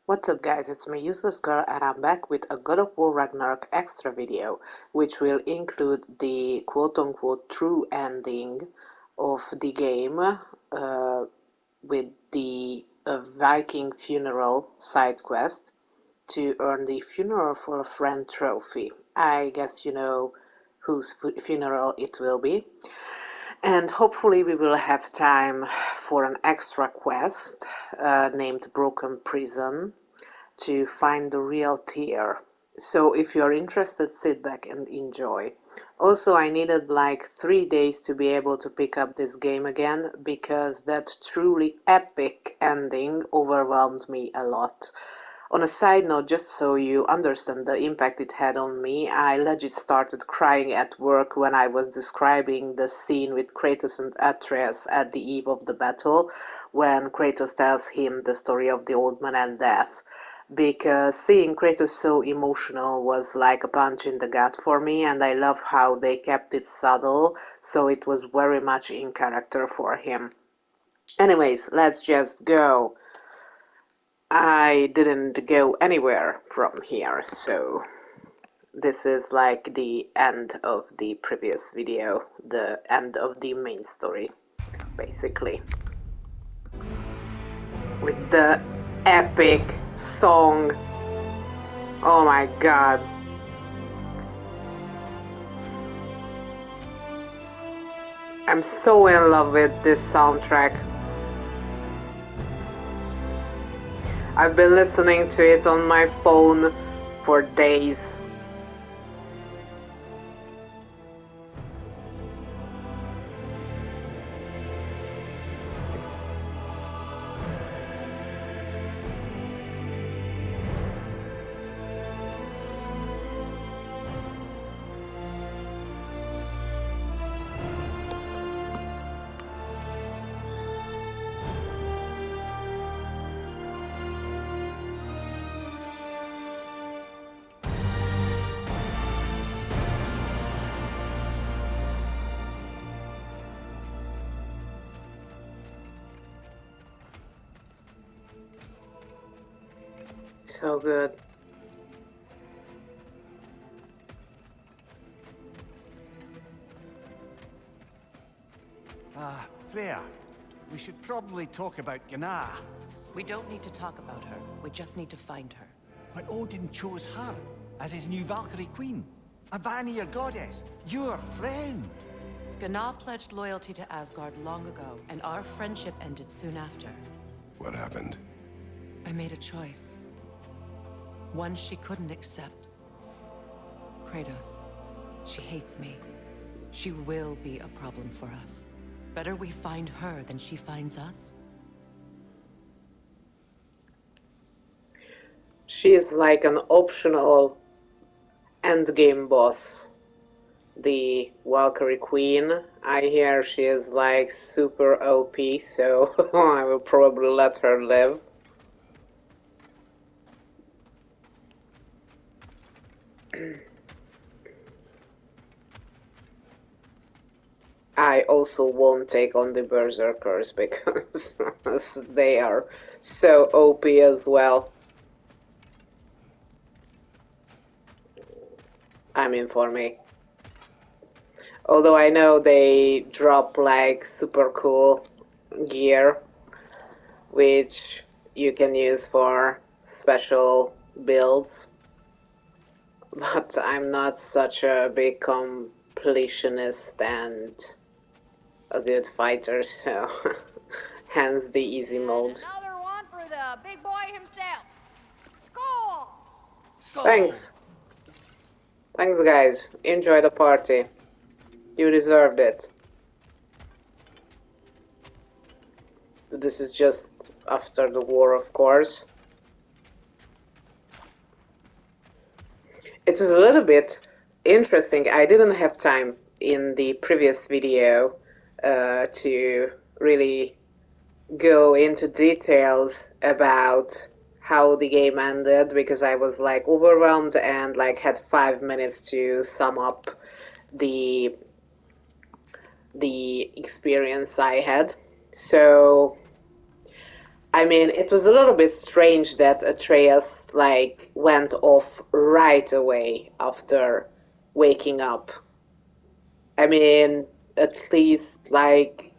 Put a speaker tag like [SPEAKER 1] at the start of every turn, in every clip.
[SPEAKER 1] What's up guys, it's me Useless Girl and I'm back with a God of War Ragnarok extra video which will include the quote-unquote true ending of the game with the Viking Funeral side quest to earn the Funeral for a Friend trophy. I guess you know whose funeral it will be. And hopefully we will have time for an extra quest named Broken Prison to find the real Tyr. So if you're interested, sit back and enjoy. Also, I needed like 3 days to be able to pick up this game again because that truly epic ending overwhelmed me a lot. On a side note, just so you understand the impact it had on me, I legit started crying at work when I was describing the scene with Kratos and Atreus at the eve of the battle, when Kratos tells him the story of the old man and death. Because seeing Kratos so emotional was like a punch in the gut for me, and I love how they kept it subtle, so it was very much in character for him. Anyways, let's just go. I didn't go anywhere from here, so this is like the end of the previous video, the end of the main story, basically. With the epic song. Oh my god. I'm so in love with this soundtrack. I've been listening to it on my phone for days. So good.
[SPEAKER 2] Freya, we should probably talk about Gná.
[SPEAKER 3] We don't need to talk about her. We just need to find her.
[SPEAKER 2] But Odin chose her as his new Valkyrie queen. A Vanir goddess, your friend.
[SPEAKER 3] Gná pledged loyalty to Asgard long ago, and our friendship ended soon after.
[SPEAKER 4] What happened?
[SPEAKER 3] I made a choice. One she couldn't accept. Kratos. She hates me. She will be a problem for us. Better we find her than she finds us.
[SPEAKER 1] She is like an optional endgame boss. The Valkyrie Queen. I hear she is like super OP, so I will probably let her live. I also won't take on the Berserkers because they are so OP as well. I mean, for me. Although I know they drop like super cool gear, which you can use for special builds. But I'm not such a big completionist and a good fighter, so hence the easy mode.
[SPEAKER 5] Another one for the big boy himself. Skull!
[SPEAKER 1] Thanks. Thanks, guys. Enjoy the party. You deserved it. This is just after the war, of course. It was a little bit interesting. I didn't have time in the previous video to really go into details about how the game ended because I was like overwhelmed and like had 5 minutes to sum up the experience I had. So I mean, it was a little bit strange that Atreus, like, went off right away after waking up. I mean, at least, like,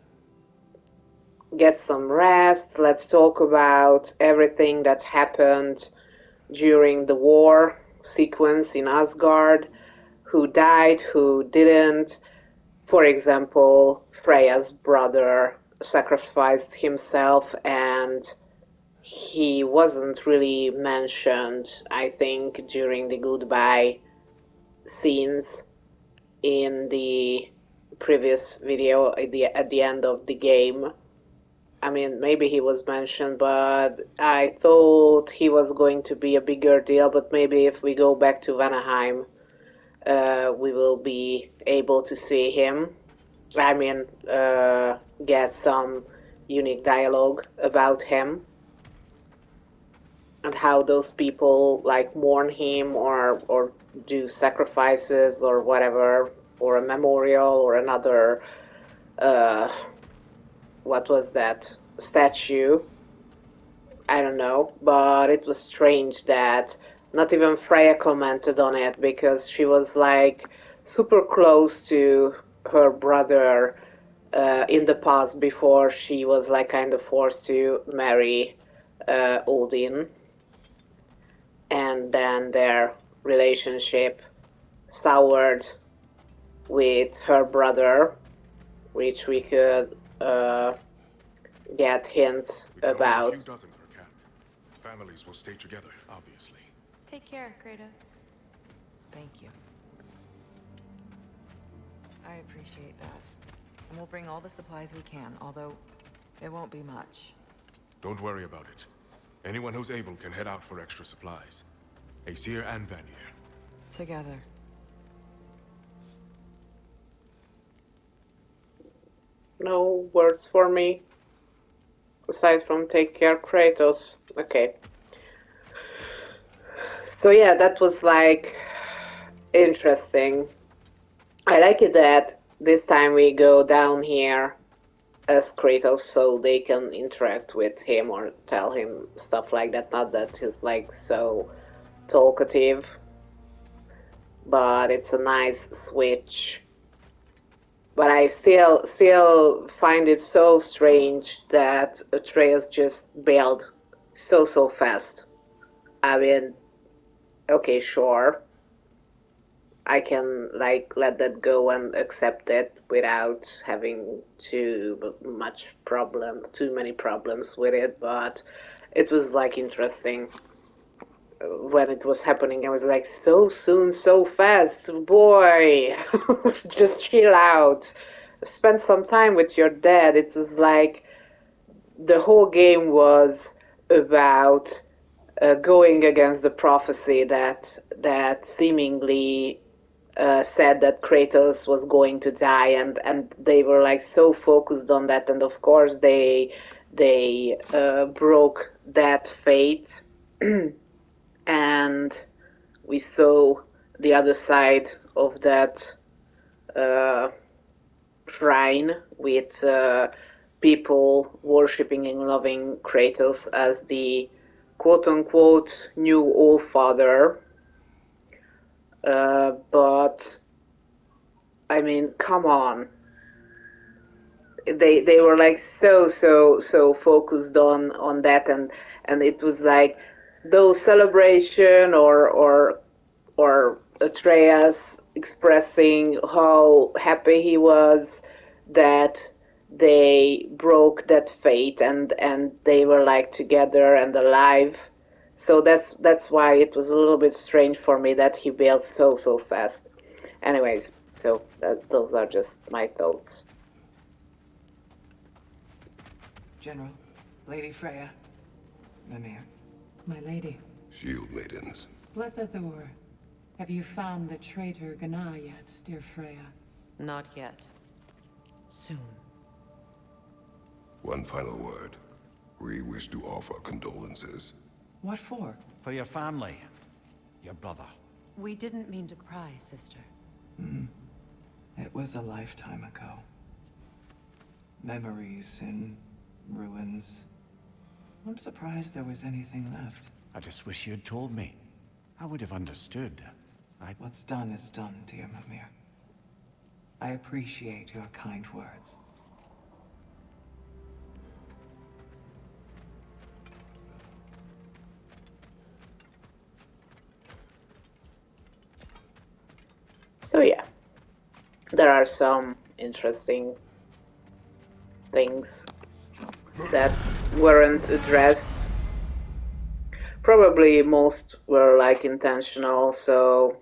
[SPEAKER 1] get some rest. Let's talk about everything that happened during the war sequence in Asgard. Who died, who didn't. For example, Freya's brother sacrificed himself and he wasn't really mentioned, I think, during the goodbye scenes in the previous video at the end of the game. I mean, maybe he was mentioned, but I thought he was going to be a bigger deal. But maybe if we go back to Vanaheim, we will be able to see him. I mean, get some unique dialogue about him and how those people like mourn him or do sacrifices or whatever, or a memorial or another. Uh, what was that statue? I don't know, but it was strange that not even Freya commented on it because she was like super close to her brother in the past before she was like kind of forced to marry Odin, and then their relationship soured with her brother, which we could get hints
[SPEAKER 4] We can hold a few
[SPEAKER 1] about.
[SPEAKER 4] dozen per camp. Families will stay together, obviously.
[SPEAKER 5] Take care, Kratos.
[SPEAKER 3] Thank you. I appreciate that. And we'll bring all the supplies we can, although it won't be much.
[SPEAKER 4] Don't worry about it. Anyone who's able can head out for extra supplies. Aesir and Vanir.
[SPEAKER 3] Together.
[SPEAKER 1] No words for me aside from take care, Kratos. Okay. So yeah, that was like interesting. I like it that this time we go down here as Kratos so they can interact with him or tell him stuff like that. Not that he's like so talkative, but it's a nice switch. But I still find it so strange that Atreus just bailed so fast. I mean, okay, sure. I can like let that go and accept it without having too many problems with it, but it was like interesting when it was happening. I was like, so soon, so fast, boy, just chill out, spend some time with your dad. It was like the whole game was about going against the prophecy that seemingly said that Kratos was going to die, and they were like so focused on that, and of course they broke that fate, and we saw the other side of that uh, shrine with people worshipping and loving Kratos as the quote unquote new All Father. But I mean, come on. They were like so focused on that, and it was like those celebration or Atreus expressing how happy he was that they broke that fate and they were like together and alive. So that's why it was a little bit strange for me that he bailed so fast. Anyways, so those are just my thoughts.
[SPEAKER 6] General, Lady Freya, Mimir.
[SPEAKER 3] My lady.
[SPEAKER 7] Shield maidens.
[SPEAKER 6] Blessed Thor, have you found the traitor Gná yet, dear Freya?
[SPEAKER 3] Not yet. Soon.
[SPEAKER 7] One final word. We wish to offer condolences.
[SPEAKER 6] What for?
[SPEAKER 2] For your family. Your brother.
[SPEAKER 3] We didn't mean to pry, sister.
[SPEAKER 6] It was a lifetime ago. Memories in ruins. I'm surprised there was anything left.
[SPEAKER 2] I just wish you had told me. I would have understood.
[SPEAKER 6] What's done is done, dear Mimir. I appreciate your kind words.
[SPEAKER 1] So yeah, there are some interesting things that weren't addressed. Probably most were like intentional, so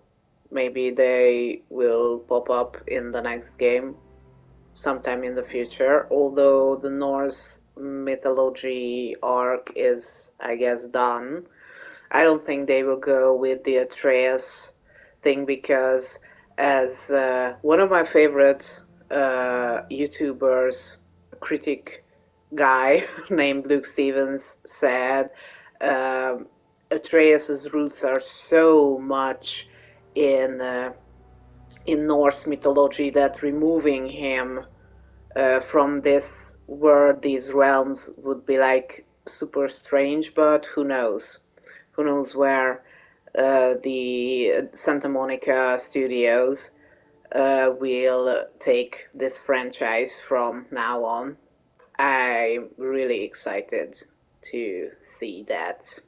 [SPEAKER 1] maybe they will pop up in the next game sometime in the future. Although the Norse mythology arc is, I guess, done, I don't think they will go with the Atreus thing because, as one of my favorite YouTubers, critic guy named Luke Stevens said, Atreus's roots are so much in Norse mythology that removing him from this world, these realms, would be like super strange. But who knows? Who knows where the Santa Monica Studios will take this franchise from now on. I'm really excited to see that.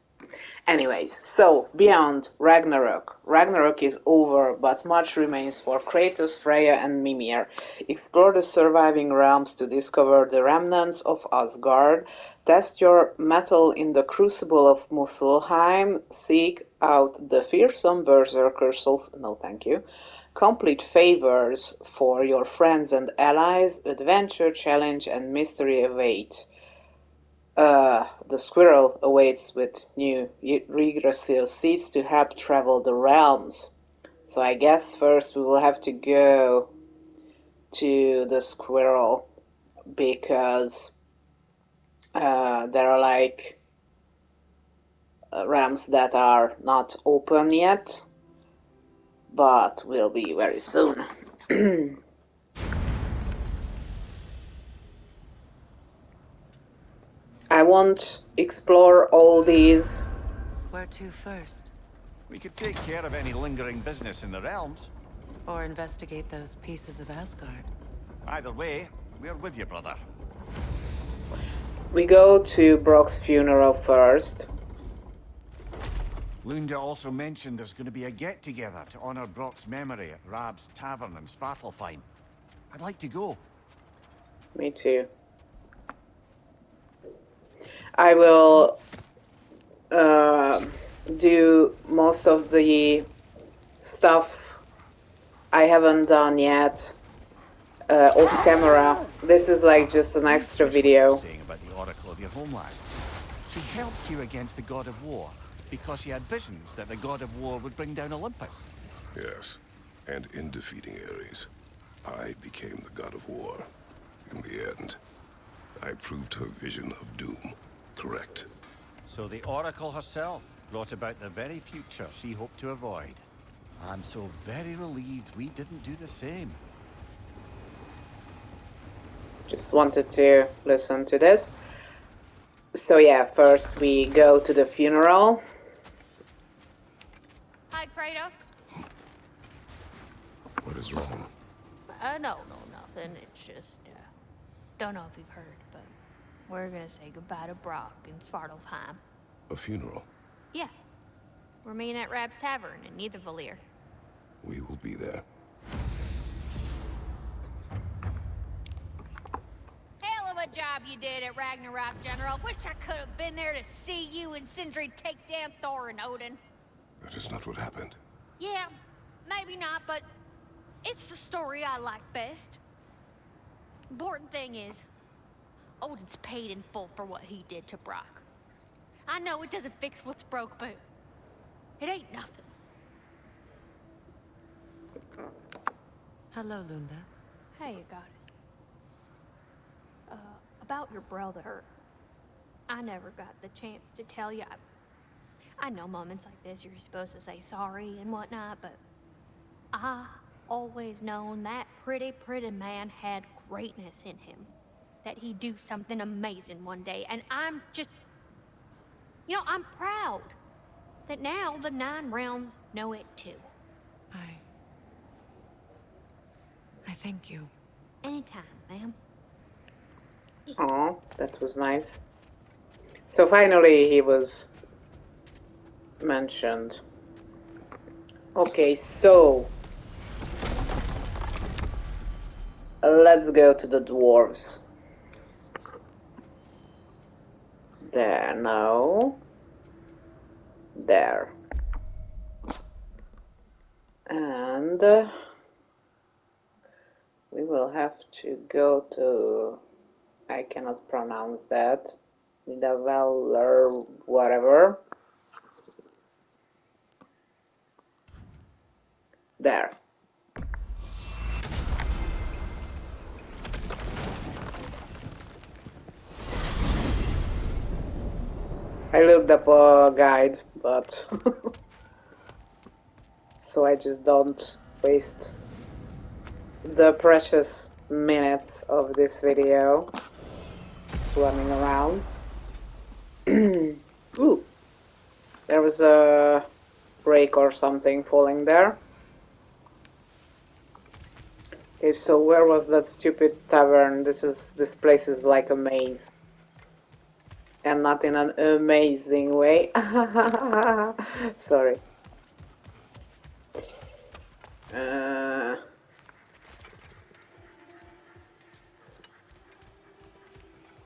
[SPEAKER 1] Anyways, so beyond Ragnarok. Ragnarok is over, but much remains for Kratos, Freya, and Mimir. Explore the surviving realms to discover the remnants of Asgard. Test your mettle in the crucible of Muspelheim. Seek out the fearsome berserker souls. No, thank you. Complete favors for your friends and allies. Adventure, challenge, and mystery await. The squirrel awaits with new regressive seeds to help travel the realms. So I guess first we will have to go to the squirrel because there are like realms that are not open yet, but will be very soon. I won't explore all these.
[SPEAKER 3] Where to first?
[SPEAKER 2] We could take care of any lingering business in the realms.
[SPEAKER 3] Or investigate those pieces of Asgard?
[SPEAKER 2] Either way, we're with you, brother.
[SPEAKER 1] We go to Brock's funeral first.
[SPEAKER 2] Lunda also mentioned there's going to be a get-together to honor Brock's memory at Rab's Tavern in Svartalfheim. I'd like to go.
[SPEAKER 1] Me too. I will do most of the stuff I haven't done yet off camera. This is like just an extra video.
[SPEAKER 2] Saying about the Oracle of your homeland. She helped you against the God of War because she had visions that the God of War would bring down Olympus.
[SPEAKER 7] Yes, and in defeating Ares, I became the god of war. In the end, I proved her vision of doom correct.
[SPEAKER 2] So the Oracle herself brought about the very future she hoped to avoid. I'm so very relieved we didn't do the same.
[SPEAKER 1] Just wanted to listen to this. So yeah, first we go to the funeral.
[SPEAKER 5] Hi, Kratos.
[SPEAKER 7] What is wrong?
[SPEAKER 5] No, nothing. It's just, don't know if you've heard, but we're gonna say goodbye to Brock in Svartalfheim.
[SPEAKER 7] A funeral?
[SPEAKER 5] Yeah. We're meeting at Rab's Tavern in Nethervalir.
[SPEAKER 7] We will be there.
[SPEAKER 5] Hell of a job you did at Ragnarok, General. Wish I could have been there to see you and Sindri take down Thor and Odin.
[SPEAKER 7] That is not what happened.
[SPEAKER 5] Yeah, maybe not, but it's the story I like best. Important thing is, Odin's paid in full for what he did to Brock. I know it doesn't fix what's broke, but it ain't nothing.
[SPEAKER 3] Hello, Lunda.
[SPEAKER 5] Hey, goddess. About your brother. I never got the chance to tell you. I know moments like this you're supposed to say sorry and whatnot, but I always known that pretty man had greatness in him. That he'd do something amazing one day, and I'm just You know, I'm proud that now the Nine Realms know it too.
[SPEAKER 3] I thank you.
[SPEAKER 5] Anytime, ma'am.
[SPEAKER 1] Oh, that was nice. So finally he was mentioned. Okay, so let's go to the dwarves. There, no. There. And we will have to go to... I cannot pronounce that. Nidavellir, whatever. There. I looked up a guide, but so I just don't waste the precious minutes of this video running around. Ooh, there was a break or something falling there. Okay, so where was that stupid tavern? This place is like a maze. And not in an amazing way. Sorry.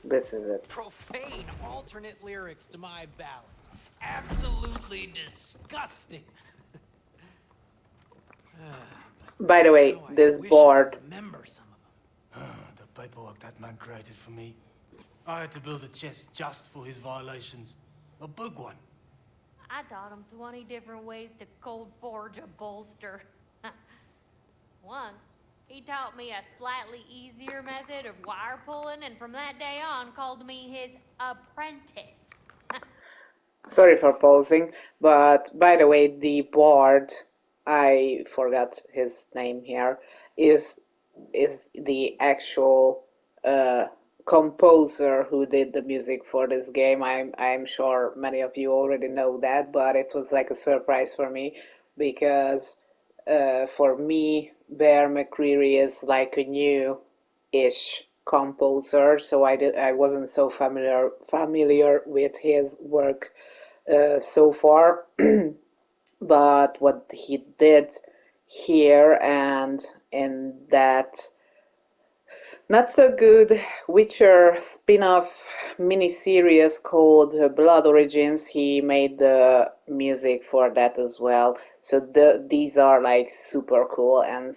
[SPEAKER 1] This is it.
[SPEAKER 8] Profane alternate lyrics to my ballads. Absolutely disgusting.
[SPEAKER 1] By the way, this board...
[SPEAKER 8] Remember some of them. The paperwork that man created for me. I had to build a chest just for his violations. A big one.
[SPEAKER 5] I taught him 20 different ways to cold forge a bolster. Once, he taught me a slightly easier method of wire pulling, and from that day on called me his apprentice.
[SPEAKER 1] Sorry for pausing, but by the way, the board, I forgot his name here, is the actual composer who did the music for this game. I'm sure many of you already know that, but it was like a surprise for me because for me, Bear McCreary is like a new-ish composer, so I wasn't so familiar with his work so far. But what he did here and in that not so good Witcher spin-off miniseries called Blood Origins, he made the music for that as well. So these are like super cool and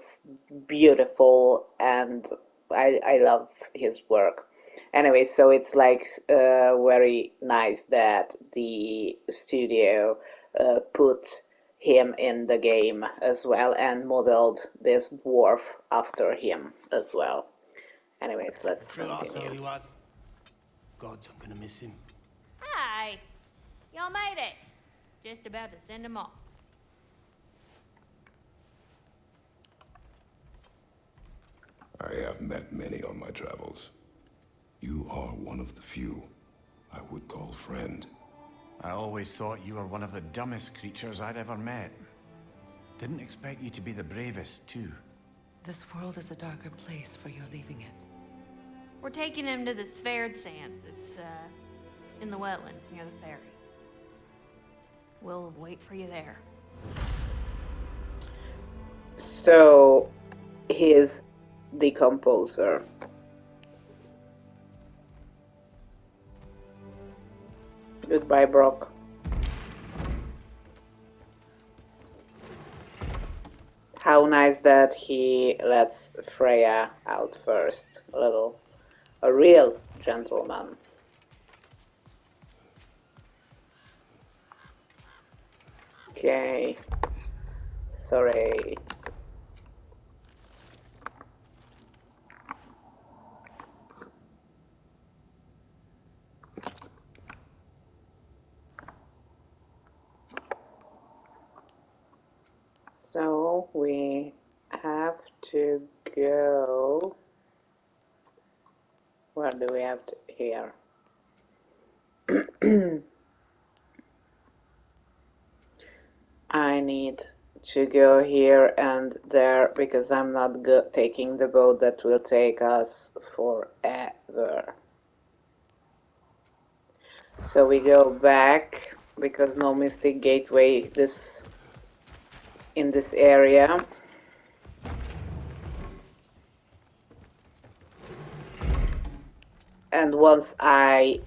[SPEAKER 1] beautiful, and I love his work. Anyway, so it's like very nice that the studio put him in the game as well and modeled this dwarf after him as well. Anyways, let's
[SPEAKER 8] True arsehole he
[SPEAKER 1] continue.
[SPEAKER 8] was. Gods, I'm gonna miss him.
[SPEAKER 5] Hi, y'all made it. Just about to send him off.
[SPEAKER 7] I have met many on my travels. You are one of the few I would call friend.
[SPEAKER 2] I always thought you were one of the dumbest creatures I'd ever met. Didn't expect you to be the bravest, too.
[SPEAKER 3] This world is a darker place for your leaving it.
[SPEAKER 5] We're taking him to the Sverd Sands. It's, in the wetlands near the ferry. We'll wait for you there.
[SPEAKER 1] So, he is the composer. Goodbye, Brock. How nice that he lets Freya out first. A real gentleman. Okay. Sorry. So we have to go. Where do we have to? Here. need to go here and there because I'm not taking the boat that will take us forever. So we go back because no Mystic Gateway in this area. And once I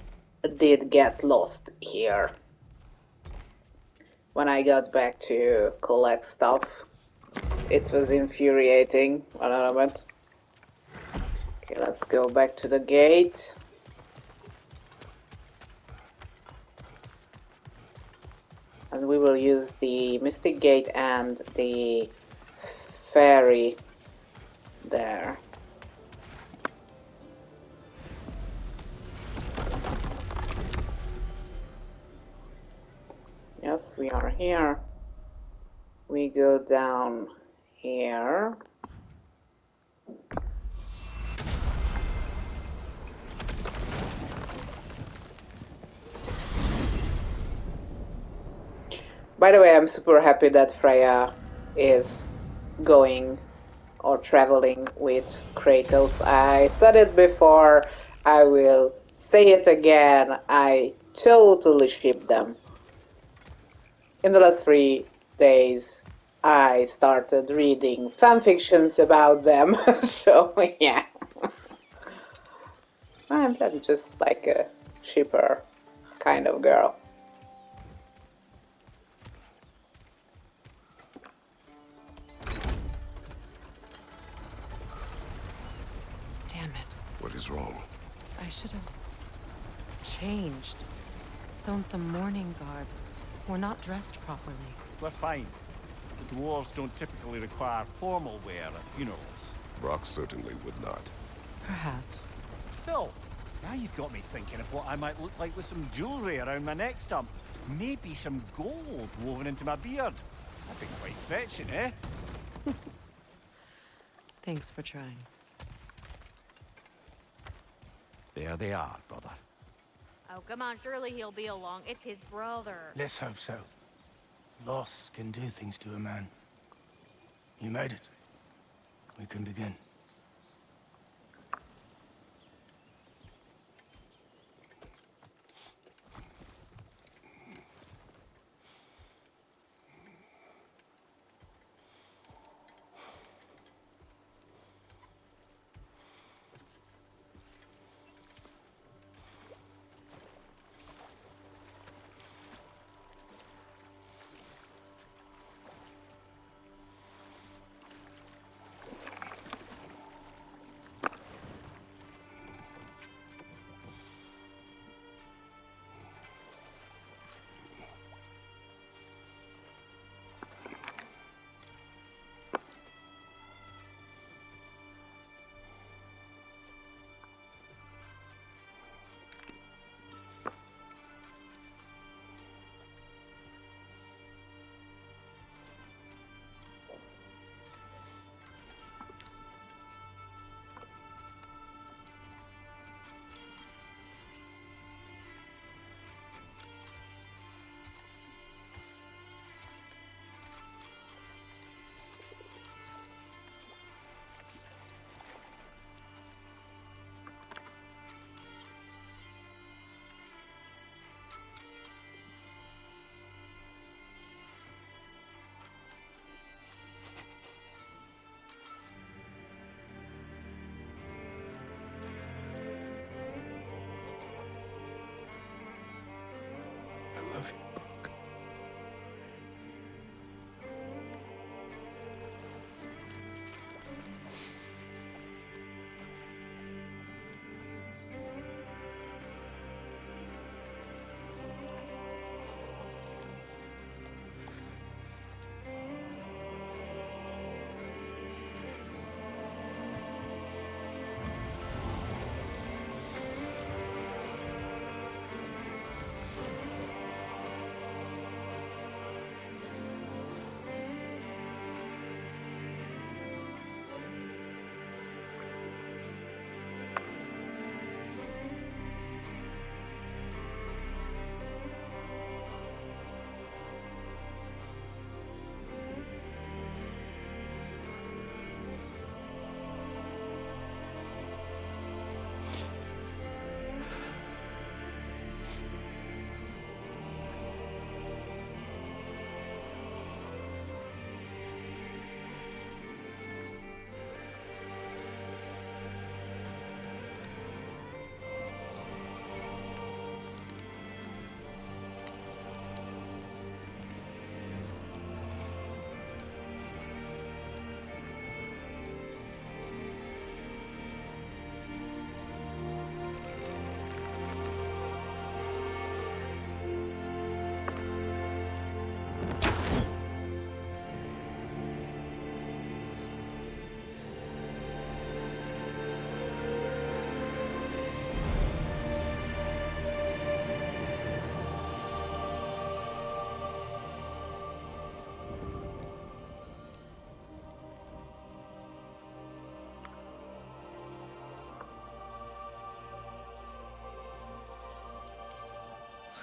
[SPEAKER 1] did get lost here, when I got back to collect stuff, it was infuriating. One moment. Okay, let's go back to the gate. And we will use the Mystic Gate and the ferry there. Yes, we are here. We go down here. By the way, I'm super happy that Freya is going or traveling with Kratos. I said it before, I will say it again. I totally ship them. In the last 3 days, I started reading fanfictions about them. So, yeah. I'm just like a shipper kind of girl.
[SPEAKER 3] Damn it.
[SPEAKER 7] What is wrong?
[SPEAKER 3] I should have changed. Sewn some mourning garb. We're not dressed properly.
[SPEAKER 2] We're fine. The dwarves don't typically require formal wear at funerals.
[SPEAKER 7] Brock certainly would not.
[SPEAKER 3] Perhaps.
[SPEAKER 2] Still, now you've got me thinking of what I might look like with some jewellery around my neck stump. Maybe some gold woven into my beard. That'd be quite fetching, eh?
[SPEAKER 3] Thanks for trying.
[SPEAKER 2] There they are, brother.
[SPEAKER 5] Oh, come on, surely he'll be along. It's his brother.
[SPEAKER 8] Let's hope so. Loss can do things to a man. You made it. We can begin.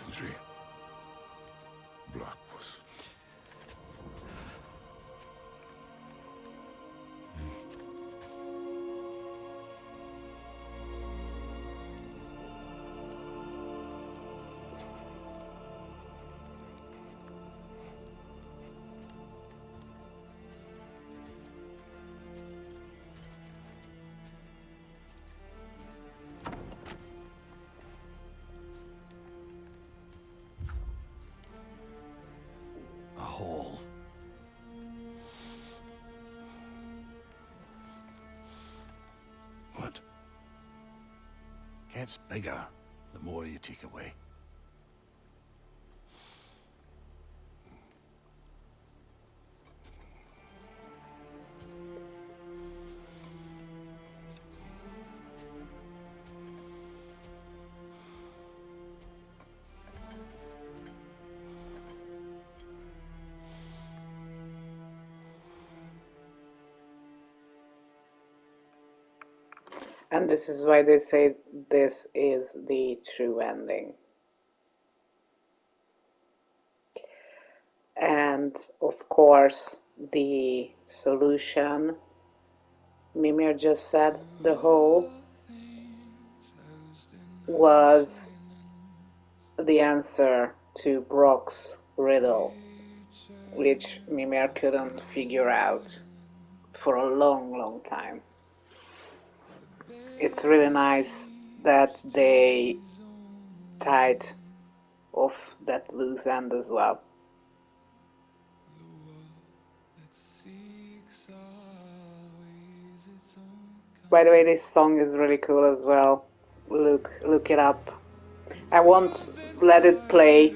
[SPEAKER 7] Sindri. Blackpuss.
[SPEAKER 2] A hole.
[SPEAKER 7] What?
[SPEAKER 2] Gets bigger the more you take away.
[SPEAKER 1] And this is why they say this is the true ending. And of course, the solution, Mimir just said, the hole was the answer to Brock's riddle, which Mimir couldn't figure out for a long, long time. It's really nice that they tied off that loose end as well. By the way, this song is really cool as well. Look it up. I won't let it play.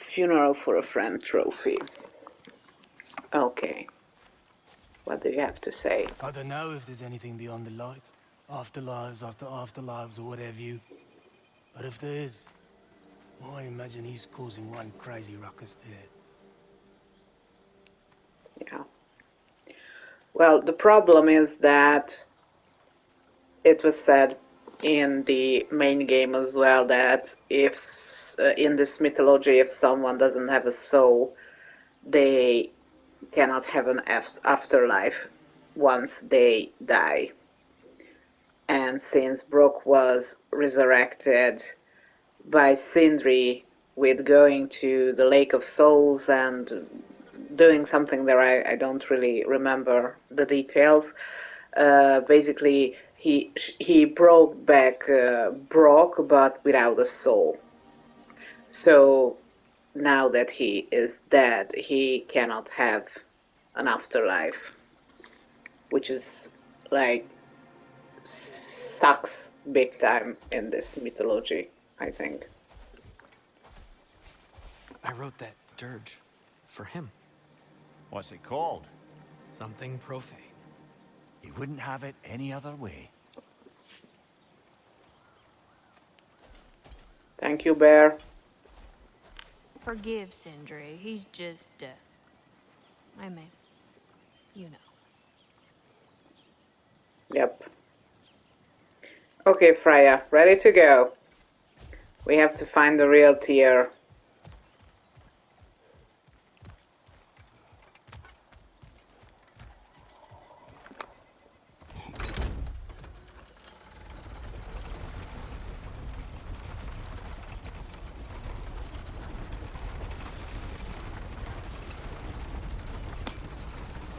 [SPEAKER 1] Funeral for a Friend trophy. Okay. What do you have to say?
[SPEAKER 8] I don't know if there's anything beyond the light. Afterlives after afterlives or whatever you. But if there is, I imagine he's causing one crazy ruckus there.
[SPEAKER 1] Yeah. Well, the problem is that it was said in the main game as well that if in this mythology, if someone doesn't have a soul, they cannot have an afterlife once they die. And since Brock was resurrected by Sindri with going to the Lake of Souls and doing something there, I don't really remember the details. Basically, he brought back Brock, but without a soul. So now that he is dead, he cannot have an afterlife, which is like sucks big time in this mythology, I think.
[SPEAKER 9] I wrote that dirge for him.
[SPEAKER 2] What's it called?
[SPEAKER 9] Something profane.
[SPEAKER 2] He wouldn't have it any other way.
[SPEAKER 1] Thank you, Bear.
[SPEAKER 5] Forgive Sindri. He's just, I mean, you know.
[SPEAKER 1] Yep. Okay, Freya, ready to go. We have to find the real Tyr.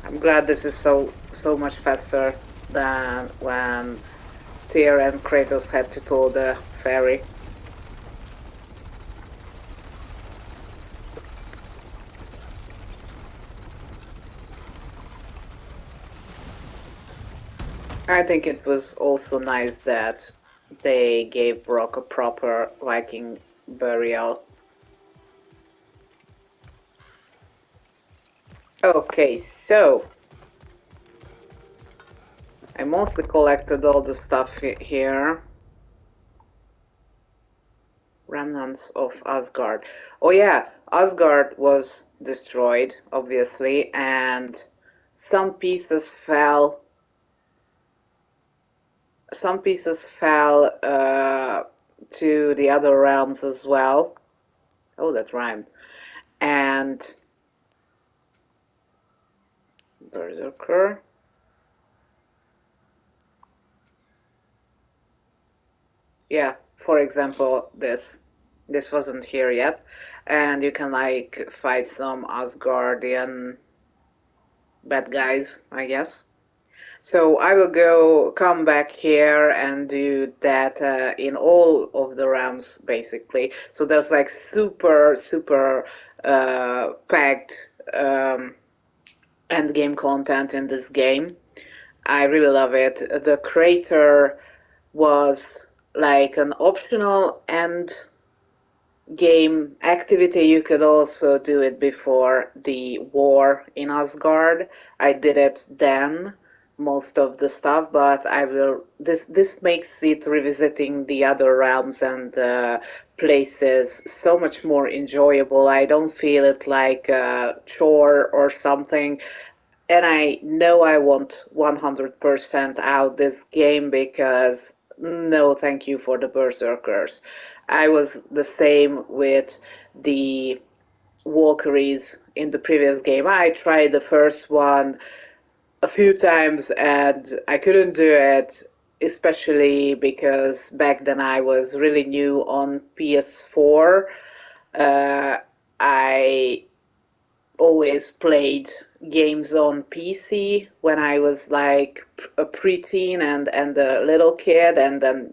[SPEAKER 1] I'm glad this is so much faster than when Tyr and Kratos had to pull the ferry. I think it was also nice that they gave Brock a proper Viking burial. Okay, so I mostly collected all the stuff here. Remnants of Asgard. Oh yeah, Asgard was destroyed, obviously, and some pieces fell some pieces fell to the other realms as well. Oh, that rhymed. And Berserker. Yeah, for example, this wasn't here yet, and you can like fight some Asgardian bad guys, I guess. So I will come back here and do that in all of the realms, basically. So there's like super packed end game content in this game. I really love it. The crater was like an optional end game activity. You could also do it before the war in Asgard. I did it then, most of the stuff, but I will. This makes it revisiting the other realms and places so much more enjoyable. I don't feel it like a chore or something. And I know I want 100% out this game because no thank you for the Berserkers. I was the same with the Valkyries in the previous game. I tried the first one a few times and I couldn't do it, especially because back then I was really new on PS4. I always played games on PC when I was like a preteen and a little kid, and then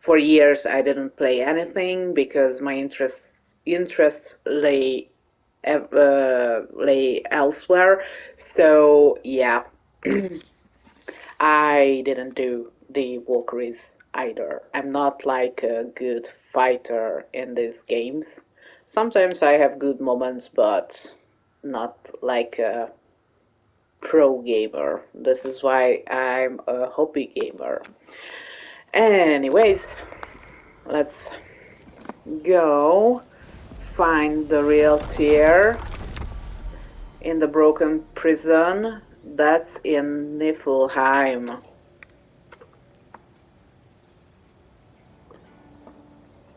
[SPEAKER 1] for years I didn't play anything because my interests lay elsewhere. So yeah, I didn't do the Valkyries either. I'm not like a good fighter in these games. Sometimes I have good moments, but not like a pro gamer. This is why I'm a hobby gamer. Anyways, let's go find the real Tyr in the broken prison. That's in Niflheim.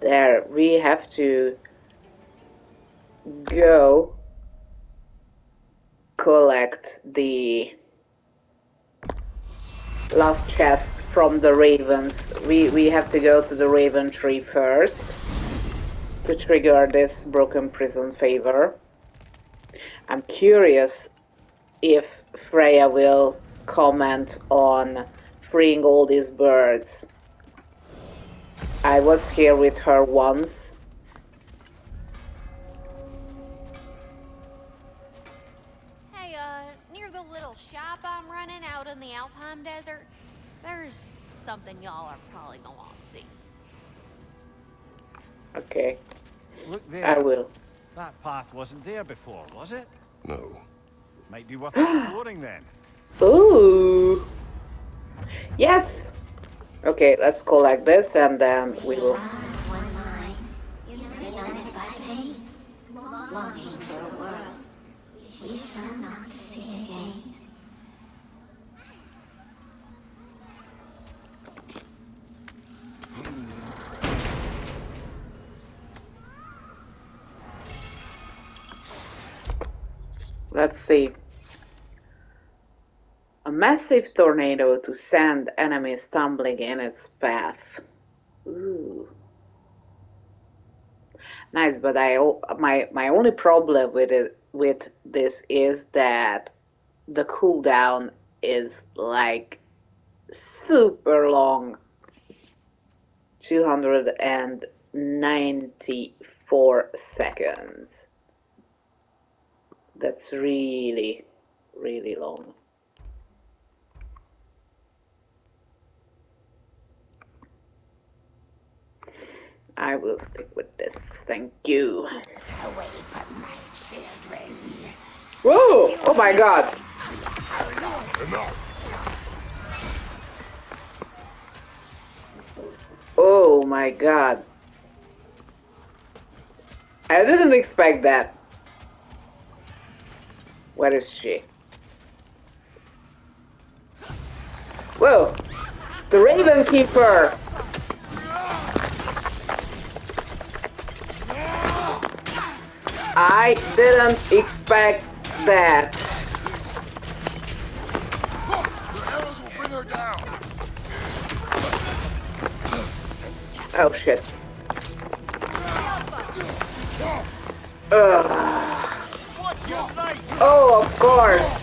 [SPEAKER 1] There, we have to go collect the last chest from the ravens. We have to go to the raven tree first to trigger this broken prison favor. I'm curious if Freya will comment on freeing all these birds. I was here with her once.
[SPEAKER 5] Hey, near the little shop I'm running out in the Alfheim Desert, there's something y'all are probably gonna want to see.
[SPEAKER 1] Okay,
[SPEAKER 2] Look
[SPEAKER 1] I
[SPEAKER 2] there.
[SPEAKER 1] will.
[SPEAKER 2] That path wasn't there before, was it?
[SPEAKER 7] No.
[SPEAKER 2] Might be worth exploring then.
[SPEAKER 1] Ooh! Yes! Okay, let's go like this and then we will...
[SPEAKER 10] One mind, united by pain, longing for a world we shall not see again.
[SPEAKER 1] Let's see. A massive tornado to send enemies tumbling in its path. Ooh. Nice, but my only problem with this is that the cooldown is like super long. 294 seconds. That's really long. I will stick with this. Thank you.
[SPEAKER 10] Away from my children.
[SPEAKER 1] Whoa! Oh my god! Oh my god. I didn't expect that. Where is she? Whoa! The Raven Keeper! I didn't expect that.
[SPEAKER 7] The arrows will bring her down.
[SPEAKER 1] Oh shit. Oh, of course.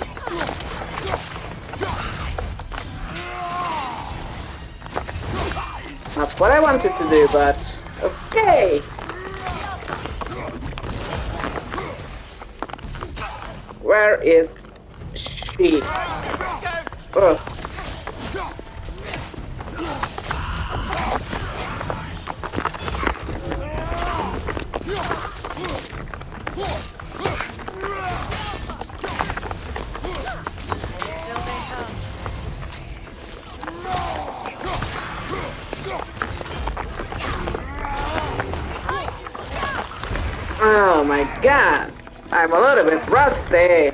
[SPEAKER 1] Not what I wanted to do, but okay. Where is she? Ugh. Oh my god, I'm a little bit rusty.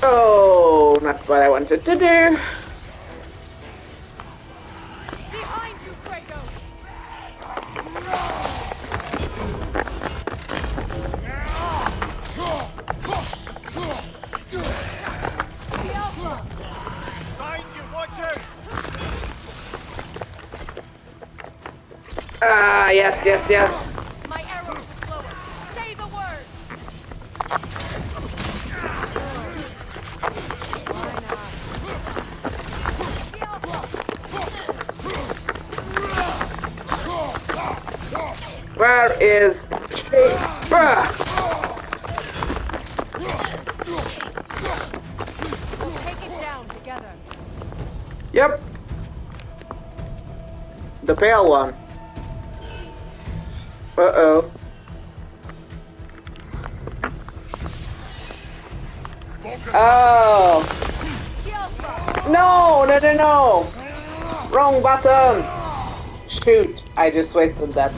[SPEAKER 1] Oh, not what I wanted to do.
[SPEAKER 5] Behind you, Kratos!
[SPEAKER 2] Find you, watch out!
[SPEAKER 1] Ah, yes, yes, yes.
[SPEAKER 5] My arrows will blow it. Say the word!
[SPEAKER 1] Where is she? Ah.
[SPEAKER 5] We'll take it down together.
[SPEAKER 1] Yep. The pale one. Uh-oh. Oh. No, no, no, no. Wrong button. Shoot, I just wasted that.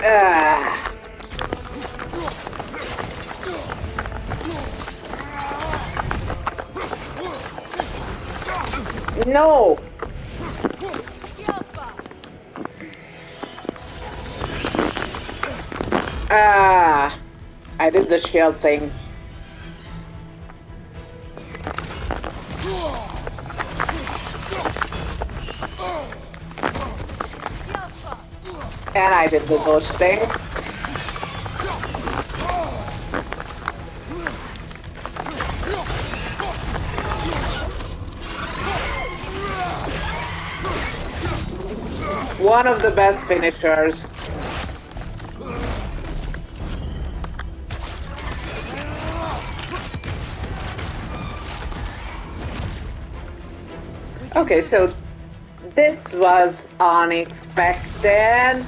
[SPEAKER 1] Ah. No. Ah. I did the shield thing. And I did the bush thing. One of the best finishers. Okay, so this was unexpected.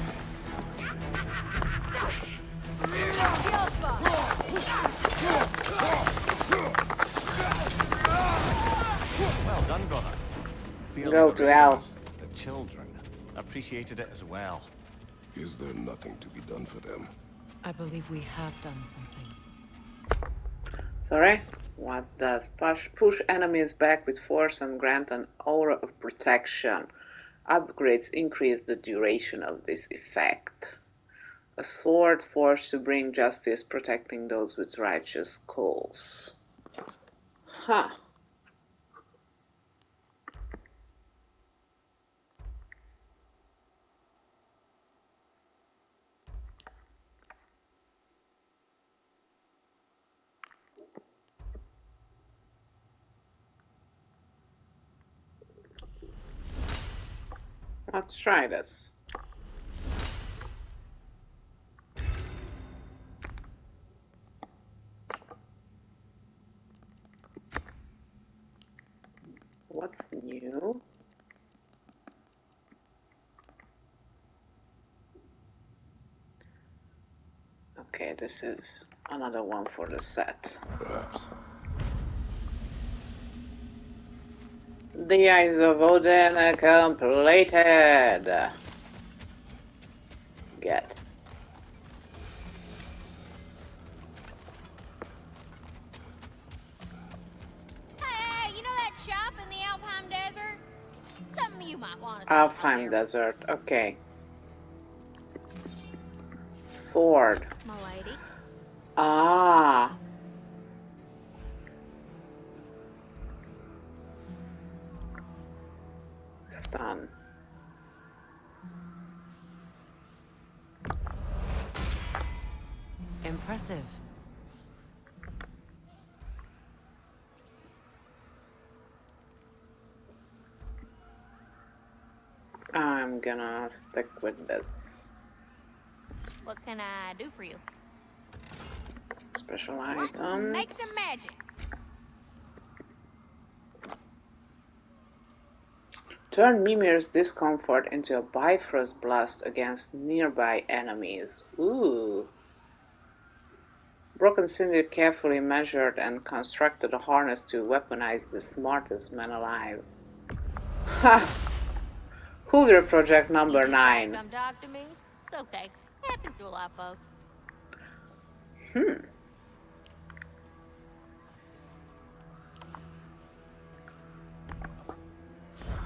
[SPEAKER 2] Well done, brother.
[SPEAKER 1] Go to hell.
[SPEAKER 2] The children appreciated it as well.
[SPEAKER 7] Is there nothing to be done for them?
[SPEAKER 3] I believe we have done something.
[SPEAKER 1] Sorry? What does push enemies back with force and grant an aura of protection? Upgrades increase the duration of this effect. A sword forged to bring justice, protecting those with righteous cause. Huh. Let's try this. What's new? Okay, this is another one for the set.
[SPEAKER 7] Perhaps.
[SPEAKER 1] The Eyes of Odin completed. Get.
[SPEAKER 5] Hey, you know that shop in the Alpine Desert? Something you might want to see from
[SPEAKER 1] Alfheim
[SPEAKER 5] there.
[SPEAKER 1] Desert, okay. Sword.
[SPEAKER 5] My lady.
[SPEAKER 1] Ah. Sun.
[SPEAKER 3] Impressive.
[SPEAKER 1] I'm gonna stick with this.
[SPEAKER 5] What can I do for you?
[SPEAKER 1] Special
[SPEAKER 5] Let's make some
[SPEAKER 1] items.
[SPEAKER 5] magic.
[SPEAKER 1] Turn Mimir's discomfort into a Bifrost blast against nearby enemies. Ooh. Broken Cinder carefully measured and constructed a harness to weaponize the smartest man alive. Ha! Hulder Project
[SPEAKER 5] You
[SPEAKER 1] number
[SPEAKER 5] just had to
[SPEAKER 1] 9.
[SPEAKER 5] come talk to me? It's okay. Happens to a lot of folks.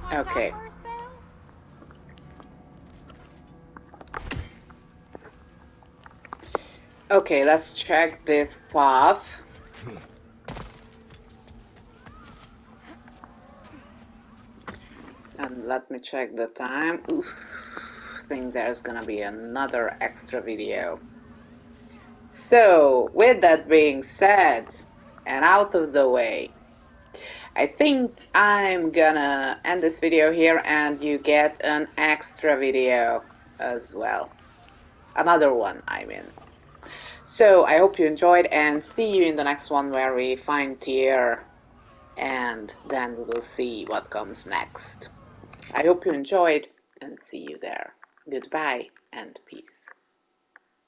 [SPEAKER 5] Want to talk
[SPEAKER 1] Okay.
[SPEAKER 5] for a spell?
[SPEAKER 1] Okay, let's check this path. And let me check the time. Oof. I think there's gonna be another extra video. So, with that being said, and out of the way, I think I'm gonna end this video here and you get an extra video as well. Another one, I mean. So, I hope you enjoyed and see you in the next one where we find Tyr and then we will see what comes next. I hope you enjoyed and see you there. Goodbye and peace.